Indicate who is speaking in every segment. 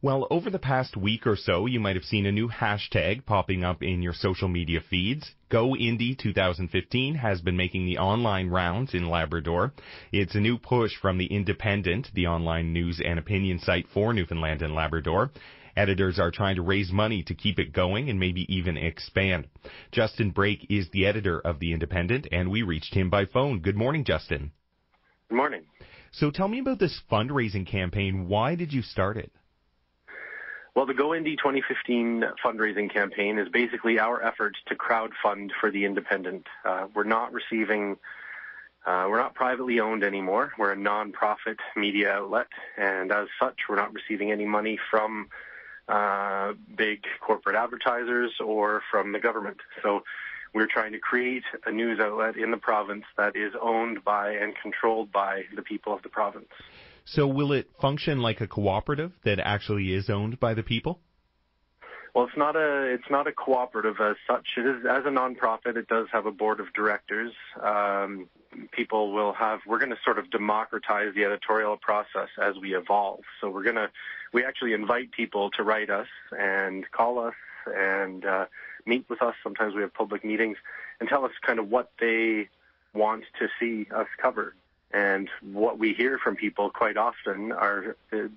Speaker 1: Well, over the past week or so, you might have seen a new hashtag popping up in your social media feeds. Go Indy 2015 has been making the online rounds in Labrador. It's a new push from The Independent, the online news and opinion site for Newfoundland and Labrador. Editors are trying to raise money to keep it going and maybe even expand. Justin Brake is the editor of The Independent, and we reached him by phone. Good morning, Justin.
Speaker 2: Good morning.
Speaker 1: So tell me about this fundraising campaign. Why did you start it?
Speaker 2: Well, the Go Indy 2015 fundraising campaign is basically our efforts to crowdfund for The Independent. We're not privately owned anymore. We're a non-profit media outlet, and as such, we're not receiving any money from big corporate advertisers or from the government. So we're trying to create a news outlet in the province that is owned by and controlled by the people of the province.
Speaker 1: So will it function like a cooperative that actually is owned by the people?
Speaker 2: Well, it's not a cooperative as such. It is, as a nonprofit, it does have a board of directors. We're going to sort of democratize the editorial process as we evolve. So we actually invite people to write us and call us and meet with us. Sometimes we have public meetings and tell us kind of what they want to see us cover. And what we hear from people quite often are, the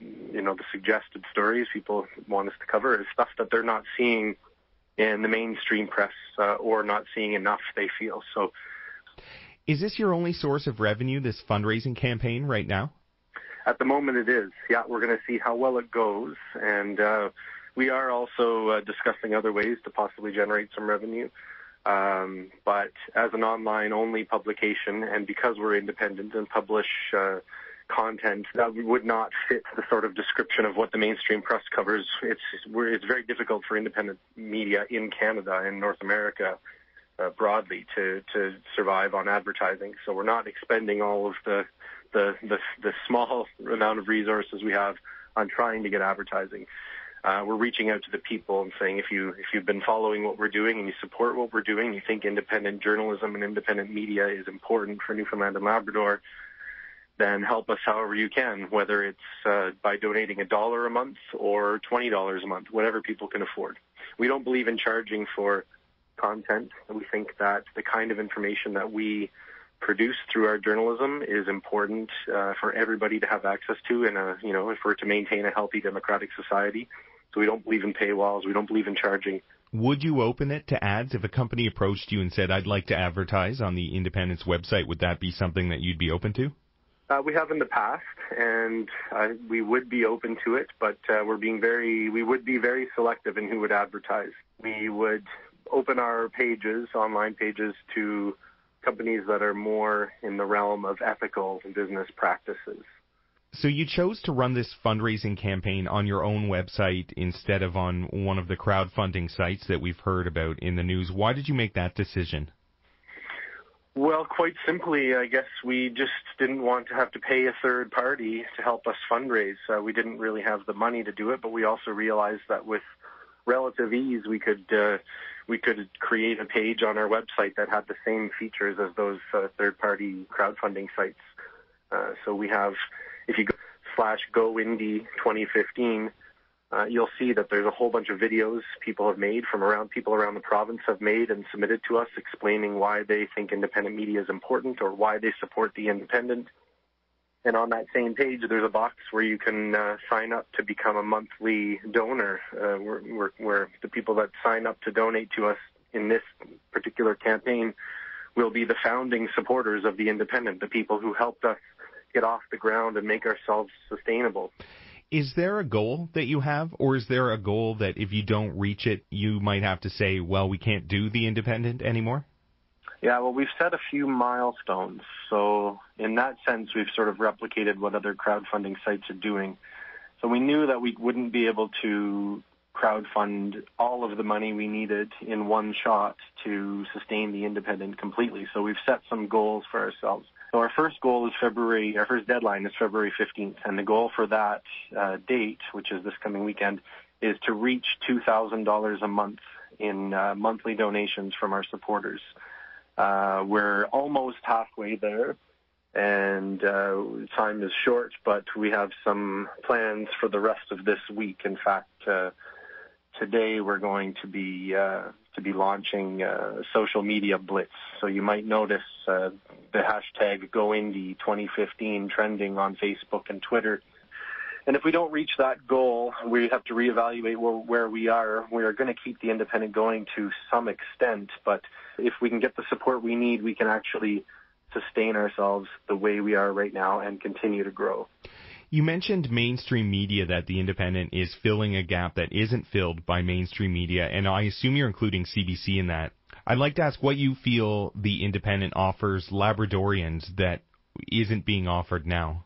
Speaker 2: suggested stories people want us to cover is stuff that they're not seeing in the mainstream press or not seeing enough, they feel. So,
Speaker 1: is this your only source of revenue, this fundraising campaign right now?
Speaker 2: At the moment it is. Yeah, we're going to see how well it goes. And we are also discussing other ways to possibly generate some revenue. But as an online-only publication, and because we're independent and publish content that would not fit the sort of description of what the mainstream press covers, it's very difficult for independent media in Canada and North America broadly to survive on advertising. So we're not expending all of the small amount of resources we have on trying to get advertising. We're reaching out to the people and saying, if you've been following what we're doing and you support what we're doing, you think independent journalism and independent media is important for Newfoundland and Labrador, then help us however you can, whether it's by donating $1 a month or $20 a month, whatever people can afford. We don't believe in charging for content. We think that the kind of information that we produce through our journalism is important for everybody to have access to, and if we're to maintain a healthy democratic society. So we don't believe in paywalls. We don't believe in charging.
Speaker 1: Would you open it to ads if a company approached you and said, "I'd like to advertise on the Independent's website"? Would that be something that you'd be open to?
Speaker 2: We have in the past, and we would be open to it, but we would be very selective in who would advertise. We would open our online pages, to companies that are more in the realm of ethical business practices.
Speaker 1: So you chose to run this fundraising campaign on your own website instead of on one of the crowdfunding sites that we've heard about in the news. Why did you make that decision?
Speaker 2: Well, quite simply, I guess we just didn't want to have to pay a third party to help us fundraise. We didn't really have the money to do it, but we also realized that with relative ease, we could create a page on our website that had the same features as those third-party crowdfunding sites. So we have, if you go /GoIndy 2015, you'll see that there's a whole bunch of videos people around the province have made and submitted to us, explaining why they think independent media is important or why they support the Independent. And on that same page, there's a box where you can sign up to become a monthly donor, where the people that sign up to donate to us in this particular campaign will be the founding supporters of the Independent, the people who helped us get off the ground and make ourselves sustainable.
Speaker 1: Is there a goal that you have, or is there a goal that if you don't reach it, you might have to say, well, we can't do the Independent anymore?
Speaker 2: Yeah, well, we've set a few milestones. So in that sense, we've sort of replicated what other crowdfunding sites are doing. So we knew that we wouldn't be able to crowdfund all of the money we needed in one shot to sustain the Independent completely. So we've set some goals for ourselves. So our first deadline is February 15th, and the goal for that date, which is this coming weekend, is to reach $2,000 a month in monthly donations from our supporters. We're almost halfway there, and time is short, but we have some plans for the rest of this week. In fact, today we're going to be launching a social media blitz. So you might notice the hashtag #GoIndy2015 trending on Facebook and Twitter. And if we don't reach that goal, we have to reevaluate where we are. We are going to keep the Independent going to some extent, but if we can get the support we need, we can actually sustain ourselves the way we are right now and continue to grow.
Speaker 1: You mentioned mainstream media, that the Independent is filling a gap that isn't filled by mainstream media, and I assume you're including CBC in that. I'd like to ask what you feel the Independent offers Labradorians that isn't being offered now.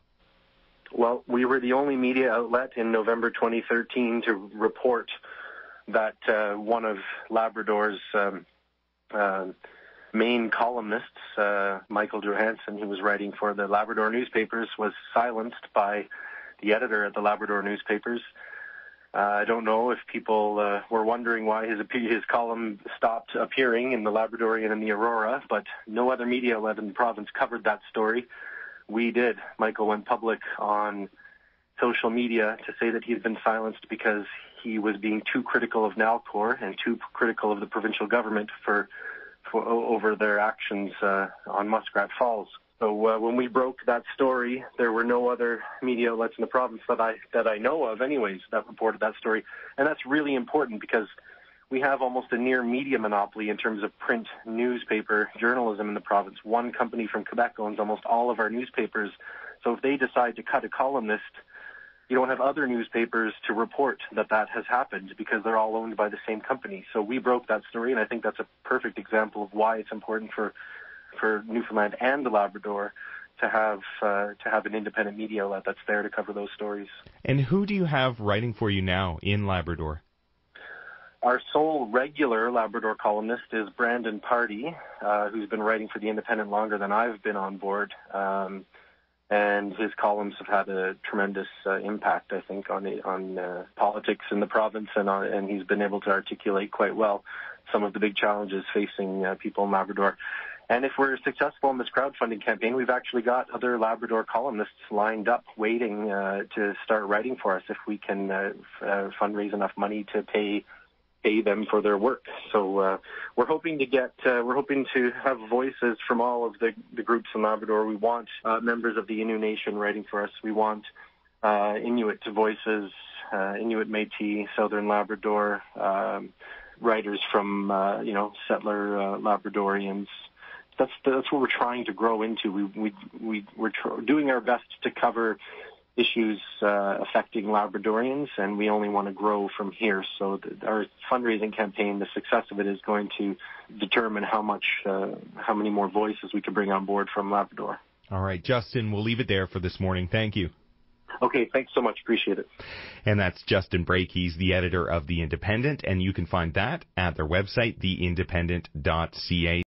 Speaker 2: Well, we were the only media outlet in November 2013 to report that one of Labrador's main columnists, Michael Johansson, who was writing for the Labrador newspapers, was silenced by the editor at the Labrador newspapers. I don't know if people were wondering why his column stopped appearing in the Labradorian and the Aurora, but no other media outlet in the province covered that story. We did. Michael went public on social media to say that he had been silenced because he was being too critical of Nalcor and too critical of the provincial government over their actions on Muskrat Falls. So when we broke that story, there were no other media outlets in the province that I know of anyways that reported that story. And that's really important because we have almost a near media monopoly in terms of print newspaper journalism in the province. One company from Quebec owns almost all of our newspapers. So if they decide to cut a columnist, you don't have other newspapers to report that has happened because they're all owned by the same company. So we broke that story, and I think that's a perfect example of why it's important for Newfoundland and the Labrador to have an independent media outlet that's there to cover those stories.
Speaker 1: And who do you have writing for you now in Labrador?
Speaker 2: Our sole regular Labrador columnist is Brandon Pardee, who's been writing for the Independent longer than I've been on board. And his columns have had a tremendous impact, I think, on politics in the province, and he's been able to articulate quite well some of the big challenges facing people in Labrador. And if we're successful in this crowdfunding campaign, we've actually got other Labrador columnists lined up waiting to start writing for us if we can fundraise enough money to pay them for their work. So we're hoping to have voices from all of the groups in Labrador. We want members of the Innu Nation writing for us. We want Inuit voices, Inuit Métis, Southern Labrador, writers from settler Labradorians. That's what we're trying to grow into. We're doing our best to cover issues affecting Labradorians, and we only want to grow from here. So our fundraising campaign, the success of it is going to determine how many more voices we can bring on board from Labrador.
Speaker 1: All right, Justin, we'll leave it there for this morning. Thank you.
Speaker 2: Okay, thanks so much. Appreciate it.
Speaker 1: And that's Justin Brake. He's the editor of The Independent, and you can find that at their website, theindependent.ca.